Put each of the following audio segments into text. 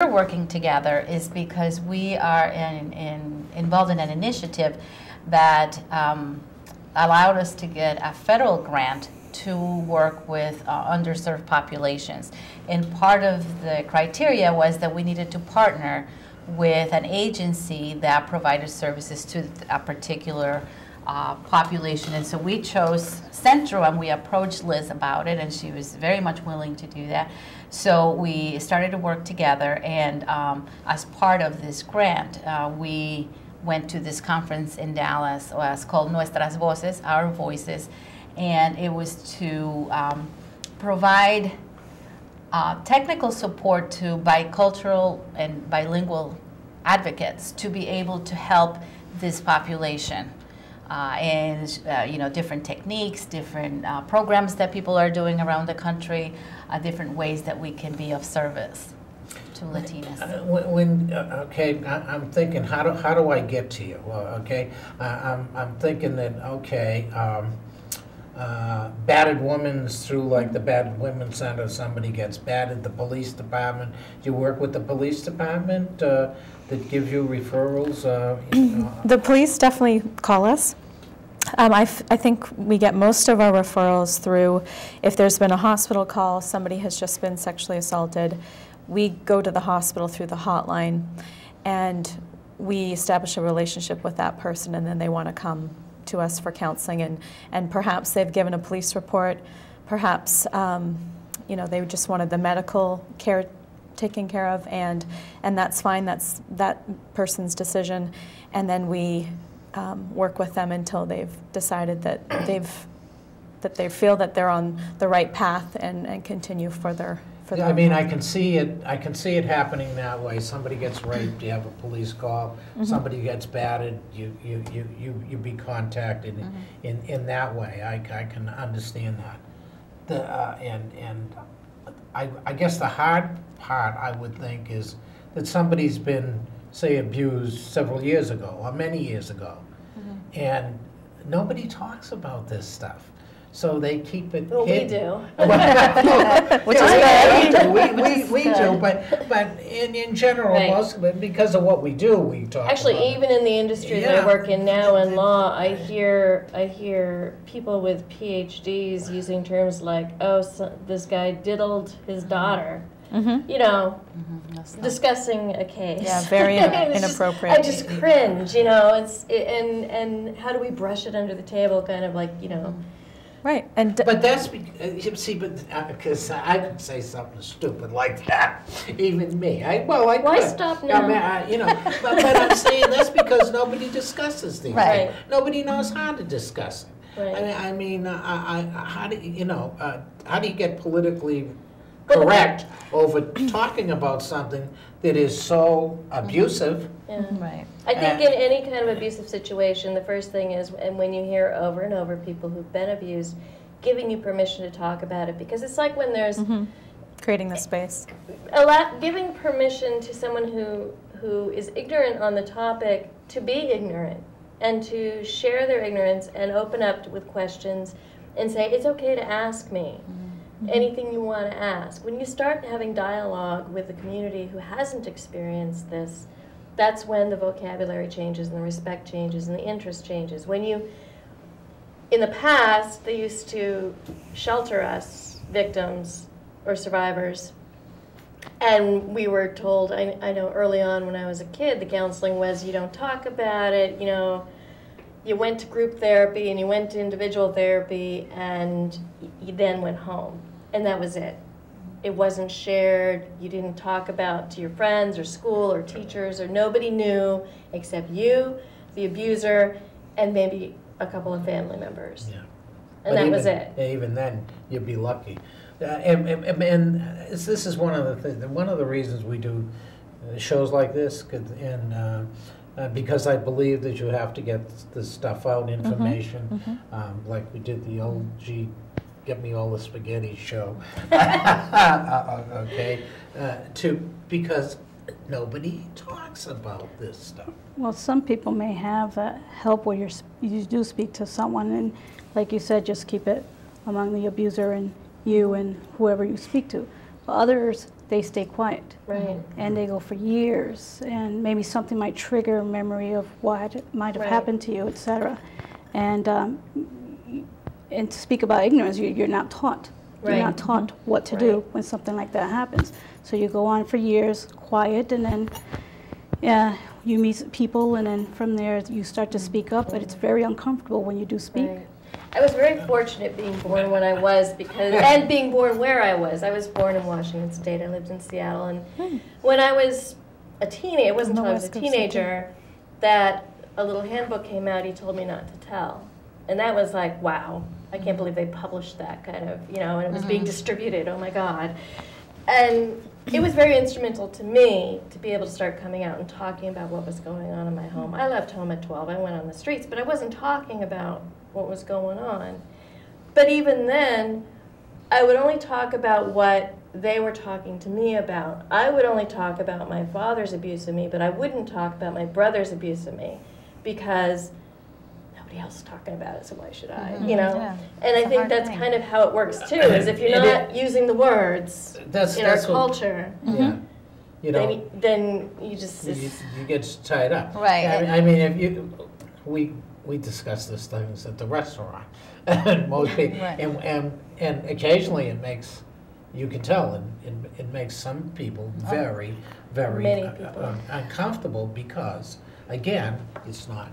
we're working together is because we are involved in an initiative that allowed us to get a federal grant to work with underserved populations. And part of the criteria was that we needed to partner with an agency that provided services to a particular population. And so we chose Centro, and we approached Liz about it, and she was very much willing to do that. So we started to work together, and as part of this grant, we went to this conference in Dallas. It's called Nuestras Voces, Our Voices, and it was to provide technical support to bicultural and bilingual advocates to be able to help this population. Different techniques, different programs that people are doing around the country, different ways that we can be of service to Latinas. Okay, I'm thinking, how do I get to you? Well, okay, I'm thinking that, okay, battered women's through like the Battered Women's Center, somebody gets battered, the police department. Do you work with the police department that gives you referrals? The police definitely call us. I think we get most of our referrals through if there's been a hospital call, somebody has just been sexually assaulted. We go to the hospital through the hotline, and we establish a relationship with that person, and then they want to come to us for counseling, and perhaps they've given a police report, perhaps they just wanted the medical care taken care of, and that's fine. That's that person's decision, and then we work with them until they've decided that they feel that they're on the right path and continue further. I mean, I can see it happening that way. Somebody gets raped, you have a police call. Mm-hmm. Somebody gets battered, you be contacted. Mm-hmm. in that way. I can understand that. I guess the hard part, I would think, is that somebody's been, say, abused several years ago or many years ago, mm-hmm. and nobody talks about this stuff. So they keep it well, hidden. We do. Which is bad. We do, but in general, right. Most of it, because of what we do, we talk Actually, about even in the industry that I work in now in law, I hear people with PhDs using terms like, oh, this guy diddled his daughter. Mm-hmm. Discussing a case. Yeah, very inappropriate. I just cringe, and how do we brush it under the table, kind of like, Right, but that's because I could say something stupid like that, even me. Why could. stop now? I mean, but I'm saying that's because nobody discusses these right. things. Nobody knows how to discuss it. Right. How do how do you get politically correct over talking about something that is so abusive? Yeah. Right. I think in any kind of abusive situation, the first thing is, and when you hear over and over people who've been abused, giving you permission to talk about it, because it's like when there's creating the space, giving permission to someone who is ignorant on the topic to be ignorant and to share their ignorance and open up with questions and say it's okay to ask me. Anything you want to ask. When you start having dialogue with the community who hasn't experienced this, that's when the vocabulary changes and the respect changes and the interest changes. In the past, they used to shelter us, victims or survivors, and we were told, I know early on when I was a kid, the counseling was you don't talk about it, you went to group therapy and you went to individual therapy and you then went home. And that was it. It wasn't shared. You didn't talk about to your friends or school or teachers, or nobody knew except you, the abuser, and maybe a couple of family members. Yeah. And that was it. Even then, you'd be lucky. And this is one of the things. One of the reasons we do shows like this, because I believe that you have to get this stuff out, information, like we did the OG Get Me All the Spaghetti show, okay, because nobody talks about this stuff. Well, some people may have help where you do speak to someone, and like you said, just keep it among the abuser and you and whoever you speak to. But others they stay quiet. Right. And they go for years, and maybe something might trigger a memory of what might have Right. happened to you, etc. And to speak about ignorance, you're not taught. Right. You're not taught what to do when something like that happens. So you go on for years, quiet, and then you meet people, and then from there you start to speak up. But it's very uncomfortable when you do speak. Right. I was very fortunate being born when I was, and being born where I was. I was born in Washington State. I lived in Seattle, and when I was a teenager, it wasn't until I was a teenager that a little handbook came out. He told me not to tell, and that was like, wow, I can't believe they published that kind of, and it was being distributed. Oh my God, and it was very instrumental to me to be able to start coming out and talking about what was going on in my home. I left home at 12. I went on the streets, but I wasn't talking about what was going on. But even then, I would only talk about what they were talking to me about. I would only talk about my father's abuse of me, but I wouldn't talk about my brother's abuse of me because nobody else is talking about it, so why should I? Yeah. And I think that's kind of how it works too, is if you're not using the words in our culture, then you just... you get tied up. Right. I mean, if we discuss these things at the restaurant, and most people, Right. and occasionally you can tell, it makes some people very, very Many people. uncomfortable because, again, it's not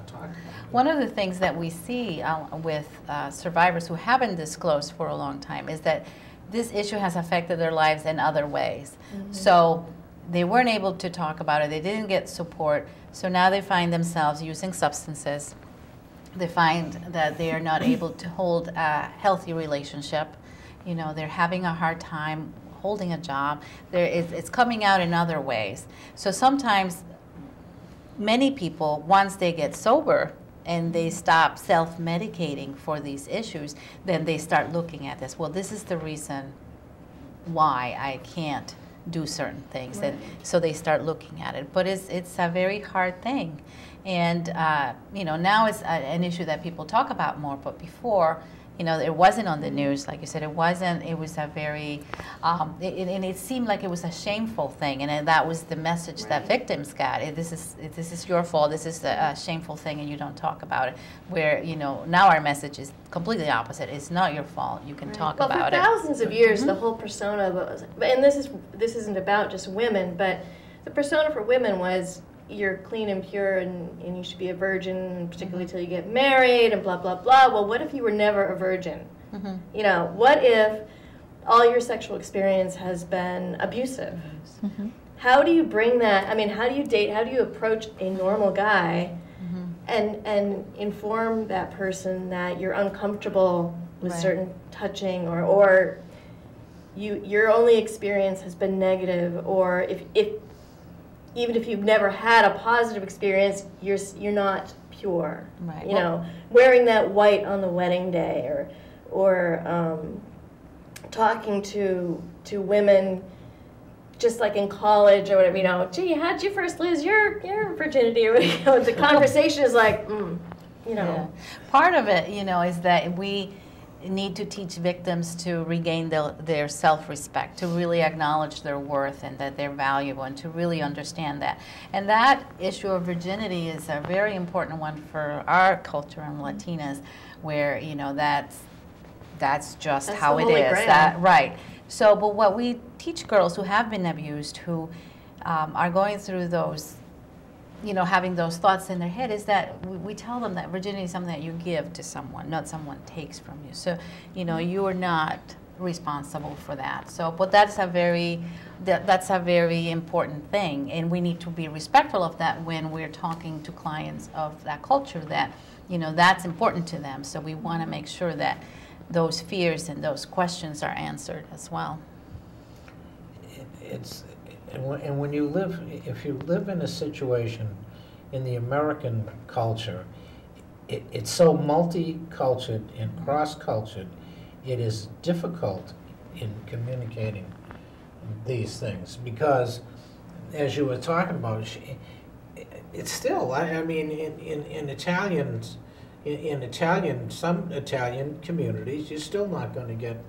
talked about. One of the things that we see with survivors who haven't disclosed for a long time is that this issue has affected their lives in other ways. So they weren't able to talk about it, they didn't get support, so now they find themselves using substances. They find that they are not able to hold a healthy relationship. They're having a hard time holding a job. It's coming out in other ways. So sometimes many people, once they get sober and they stop self-medicating for these issues, then they start looking at this. Well, this is the reason why I can't do certain things. Right. And so they start looking at it. But it's a very hard thing. And, now it's an issue that people talk about more, but before, it wasn't on the news, like you said, it was a very, and it seemed like it was a shameful thing, and that was the message that victims got. This is your fault, this is a shameful thing, and you don't talk about it. Where, now our message is completely opposite. It's not your fault, you can talk about it. For thousands of years, the whole persona was, and this isn't about just women, but the persona for women was, you're clean and pure and you should be a virgin, particularly till you get married and blah, blah, blah. Well, what if you were never a virgin? What if all your sexual experience has been abusive? How do you bring that, how do you date, how do you approach a normal guy and inform that person that you're uncomfortable with certain touching or your only experience has been negative, or if even if you've never had a positive experience, you're not pure. Right. Wearing that white on the wedding day, or talking to women, just like in college or whatever. Gee, how'd you first lose your virginity? Or the conversation is like, Yeah. Part of it, is that we need to teach victims to regain their self-respect, to really acknowledge their worth and that they're valuable, and to really understand that. And that issue of virginity is a very important one for our culture and Latinas, where that's just how it is. Right. So, but what we teach girls who have been abused, who are going through those, having those thoughts in their head, is that we tell them that virginity is something that you give to someone, not someone takes from you. So, you are not responsible for that. So, but that's a very important thing, and we need to be respectful of that when we're talking to clients of that culture, that, that's important to them. So we want to make sure that those fears and those questions are answered as well. And when if you live in a situation in the American culture, it's so multi-cultured and cross-cultured, it is difficult in communicating these things because, as you were talking about, it's still, in some Italian communities, you're still not going to get,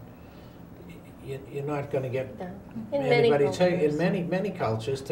you're not going to get No. In many anybody cultures. in many cultures today.